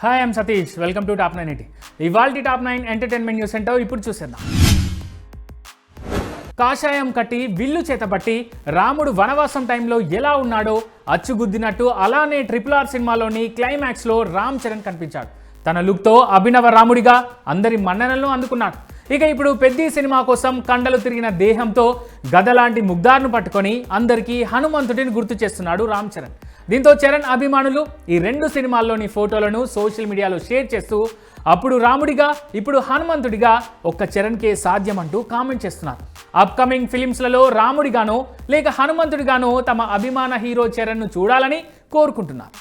Hi I'm Satish, welcome to top 980. ఇవాల్టి top 9 entertainment news ఏంటో ఇప్పుడు చూసేద్దాం. కాషాయం కట్టి విల్లు చేతబట్టి రాముడు వనవాసం టైంలో ఎలా ఉన్నాడో అచ్చుగుద్దినట్టు అలానే RRR సినిమాలోని క్లైమాక్స్లో రామ్ చరణ్ కనిపించాడు. తన లుక్తో అభినవ రాముడిగా అందరి మన్ననలను అందుకున్నాడు. ఇక ఇప్పుడు పెద్ద సినిమా కోసం కండలు తిరిగిన దేహంతో గదలాంటి ముగ్ధార్ను పట్టుకొని అందరికీ హనుమంతుడిని గుర్తు చేస్తున్నాడు రామ్ చరణ్. దీంతో చరణ్ అభిమానులు ఈ రెండు సినిమాల్లోని ఫోటోలను సోషల్ మీడియాలో షేర్ చేస్తూ అప్పుడు రాముడిగా ఇప్పుడు హనుమంతుడిగా ఒక్క చరణ్కే సాధ్యమంటూ కామెంట్ చేస్తున్నారు. అప్కమింగ్ ఫిలిమ్స్లలో రాముడిగానో లేక హనుమంతుడిగానో తమ అభిమాన హీరో చరణ్ను చూడాలని కోరుకుంటున్నారు.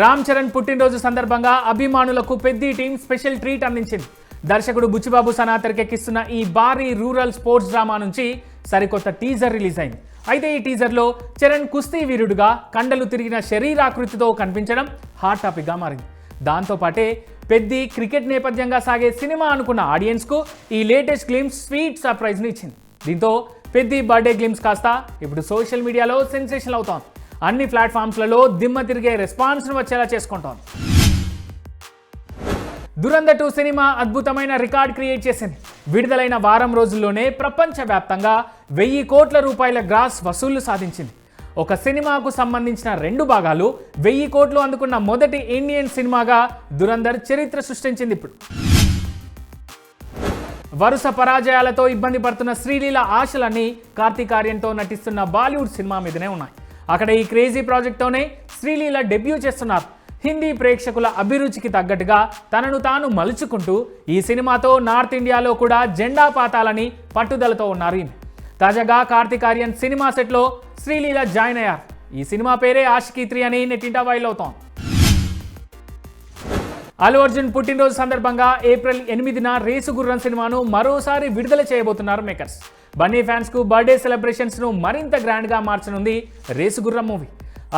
రామ్ చరణ్ పుట్టినరోజు సందర్భంగా అభిమానులకు పెద్ద టీం స్పెషల్ ట్రీట్ అందించింది. దర్శకుడు బుచ్చిబాబు సనా తెరకెక్కిస్తున్న ఈ భారీ రూరల్ స్పోర్ట్స్ డ్రామా నుంచి సరికొత్త టీజర్ రిలీజ్ అయింది. అయితే ఈ టీజర్లో చరణ్ కుస్తీ వీరుడుగా కండలు తిరిగిన శరీరాకృతితో కనిపించడం హాట్ టాపిక్గా మారింది. దాంతోపాటే పెద్ద క్రికెట్ నేపథ్యంగా సాగే సినిమా అనుకున్న ఆడియన్స్కు ఈ లేటెస్ట్ గ్లిమ్స్ స్వీట్ సర్ప్రైజ్ని ఇచ్చింది. దీంతో పెద్ద బర్త్డే గ్లిమ్స్ కాస్త ఇప్పుడు సోషల్ మీడియాలో సెన్సేషన్ అవుతోంది. అన్ని ప్లాట్ఫామ్స్లలో దిమ్మ తిరిగే రెస్పాన్స్ను వచ్చేలా చేసుకుంటోంది. దురంధర్ 2 సినిమా అద్భుతమైన రికార్డ్ క్రియేట్ చేసింది. విడుదలైన వారం రోజుల్లోనే ప్రపంచవ్యాప్తంగా 1000 కోట్ల రూపాయల గ్రాస్ వసూళ్లు సాధించింది. ఒక సినిమాకు సంబంధించిన 2 భాగాలు 1000 కోట్లు అందుకున్న మొదటి ఇండియన్ సినిమాగా దురంధర్ చరిత్ర సృష్టించింది. ఇప్పుడు వరుస పరాజయాలతో ఇబ్బంది పడుతున్న శ్రీలీల ఆశలన్నీ కార్తీక్ ఆర్యన్తో నటిస్తున్న బాలీవుడ్ సినిమా మీదనే ఉన్నాయి. అక్కడ ఈ క్రేజీ ప్రాజెక్ట్తోనే శ్రీలీల డెబ్యూ చేస్తున్నారు. హిందీ ప్రేక్షకుల అభిరుచికి తగ్గట్టుగా తనను తాను మలుచుకుంటూ ఈ సినిమాతో నార్త్ ఇండియాలో కూడా జెండా పాతాలని పట్టుదలతో ఉన్నారు. తాజాగా కార్తీక్ ఆర్యన్ సినిమా సెట్లో శ్రీలీల జాయిన్ అయ్యారు. ఈ సినిమా పేరే ఆషికీ 3 అని నెట్టింట వైరల్ అవుతోంది. అల్లు అర్జున్ పుట్టినరోజు సందర్భంగా ఏప్రిల్ 8న రేసు గుర్రం సినిమాను మరోసారి విడుదల చేయబోతున్నారు మేకర్స్. బన్నీ ఫ్యాన్స్కు బర్త్డే సెలబ్రేషన్స్ను మరింత గ్రాండ్గా మార్చనుంది రేసు గుర్రం movie.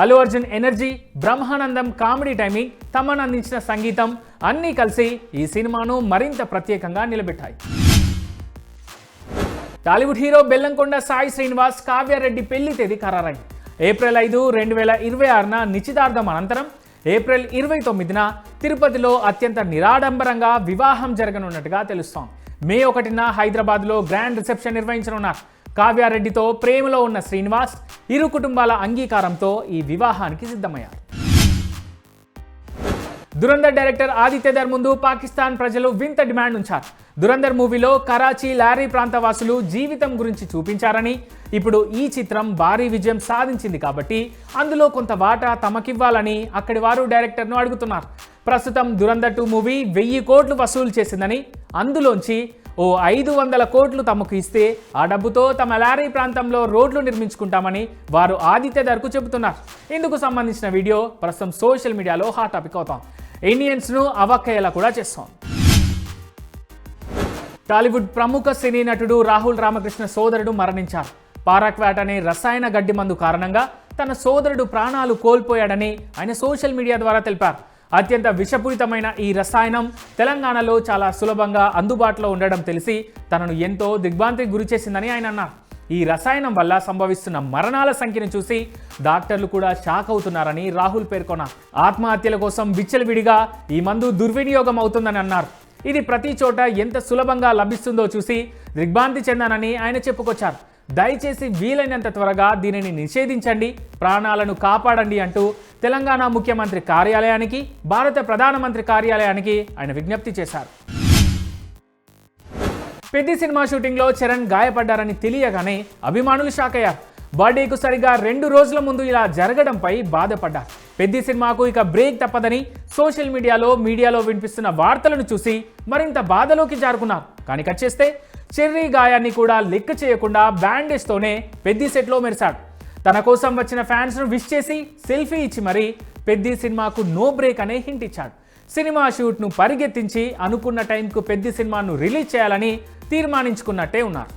Allu Arjun energy, Brahmanandam comedy timing, Thaman అందించిన సంగీతం అన్నీ కలిసి ఈ సినిమాను మరింత ప్రత్యేకంగా నిలబెట్టాయి. టాలీవుడ్ హీరో బెల్లంకొండ సాయి శ్రీనివాస్ కావ్యారెడ్డి పెళ్లి తేదీ ఖరారైంది. ఏప్రిల్ 5, 2026న నిశ్చితార్థం అనంతరం ఏప్రిల్ 29న తిరుపతిలో అత్యంత నిరాడంబరంగా వివాహం జరగనున్నట్టుగా తెలుస్తోంది. మే 1న హైదరాబాద్లో గ్రాండ్ రిసెప్షన్ నిర్వహించనున్నారు. కావ్యారెడ్డితో ప్రేమలో ఉన్న శ్రీనివాస్ ఇరు కుటుంబాల అంగీకారంతో ఈ వివాహానికి సిద్ధమయ్యారు. దురంధర్ డైరెక్టర్ ఆదిత్యధర్ ముందు పాకిస్తాన్ ప్రజలు వింత డిమాండ్ ఉంచారు. దురంధర్ మూవీలో కరాచీ, లారీ ప్రాంతవాసులు జీవితం గురించి చూపించారని, ఇప్పుడు ఈ చిత్రం భారీ విజయం సాధించింది కాబట్టి అందులో కొంత వాటా తమకివ్వాలని అక్కడి వారు డైరెక్టర్ను అడుగుతున్నారు. ప్రస్తుతం దురంధర్ 2 మూవీ 1000 కోట్లు వసూలు చేసిందని, అందులోంచి ఓ 500 కోట్లు తమకు ఇస్తే ఆ డబ్బుతో తమ లారీ ప్రాంతంలో రోడ్లు నిర్మించుకుంటామని వారు ఆదిత్యధర్కు చెబుతున్నారు. ఇందుకు సంబంధించిన వీడియో ప్రస్తుతం సోషల్ మీడియాలో హాట్ టాపిక్ అవుతోంది. ఇండియన్స్ను అవక్కయ్యేలా కూడా చేస్తోంది. టాలీవుడ్ ప్రముఖ సినీ నటుడు రాహుల్ రామకృష్ణ సోదరుడు మరణించారు. పారాక్వాట్ అనే రసాయన గడ్డి మందు కారణంగా తన సోదరుడు ప్రాణాలు కోల్పోయాడని ఆయన సోషల్ మీడియా ద్వారా తెలిపారు. అత్యంత విషపూరితమైన ఈ రసాయనం తెలంగాణలో చాలా సులభంగా అందుబాటులో ఉండడం తెలిసి తనను ఎంతో దిగ్భ్రాంతికి గురిచేసిందని ఆయన అన్నారు. ఈ రసాయనం వల్ల సంభవిస్తున్న మరణాల సంఖ్యను చూసి డాక్టర్లు కూడా షాక్ అవుతున్నారని రాహుల్ పేర్కొన్నారు. ఆత్మహత్యల కోసం విచ్చలవిడిగా ఈ మందు దుర్వినియోగం అవుతుందని అన్నారు. ఇది ప్రతి చోట ఎంత సులభంగా లభిస్తుందో చూసి దిగ్భ్రాంతి చెందానని ఆయన చెప్పుకొచ్చారు. దయచేసి వీలైనంత త్వరగా దీనిని నిషేధించండి, ప్రాణాలను కాపాడండి అంటూ తెలంగాణ ముఖ్యమంత్రి కార్యాలయానికి, భారత ప్రధానమంత్రి కార్యాలయానికి ఆయన విజ్ఞప్తి చేశారు. పెద్ద సినిమా షూటింగ్లో చరణ్ గాయపడ్డారని తెలియగానే అభిమానులు షాక్ అయ్యారు. బర్త్డేకు సరిగా 2 రోజుల ముందు ఇలా జరగడంపై బాధపడ్డారు. పెద్ద సినిమాకు ఇక బ్రేక్ తప్పదని సోషల్ మీడియాలో వినిపిస్తున్న వార్తలను చూసి మరింత బాధలోకి జారుకున్నారు. కానీ కట్ చేస్తే చెర్రీ గాయాన్ని కూడా లెక్క చేయకుండా బ్యాండేజ్తోనే పెద్ద సెట్లో మెరిశాడు. తన కోసం వచ్చిన ఫ్యాన్స్ను విష్ చేసి సెల్ఫీ ఇచ్చి మరీ పెద్ద సినిమాకు నో బ్రేక్ అనే హింట్ ఇచ్చాడు. సినిమా షూట్ను పరిగెత్తించి అనుకున్న టైంకు పెద్ద సినిమాను రిలీజ్ చేయాలని తీర్మానించుకున్నట్టే ఉన్నారు.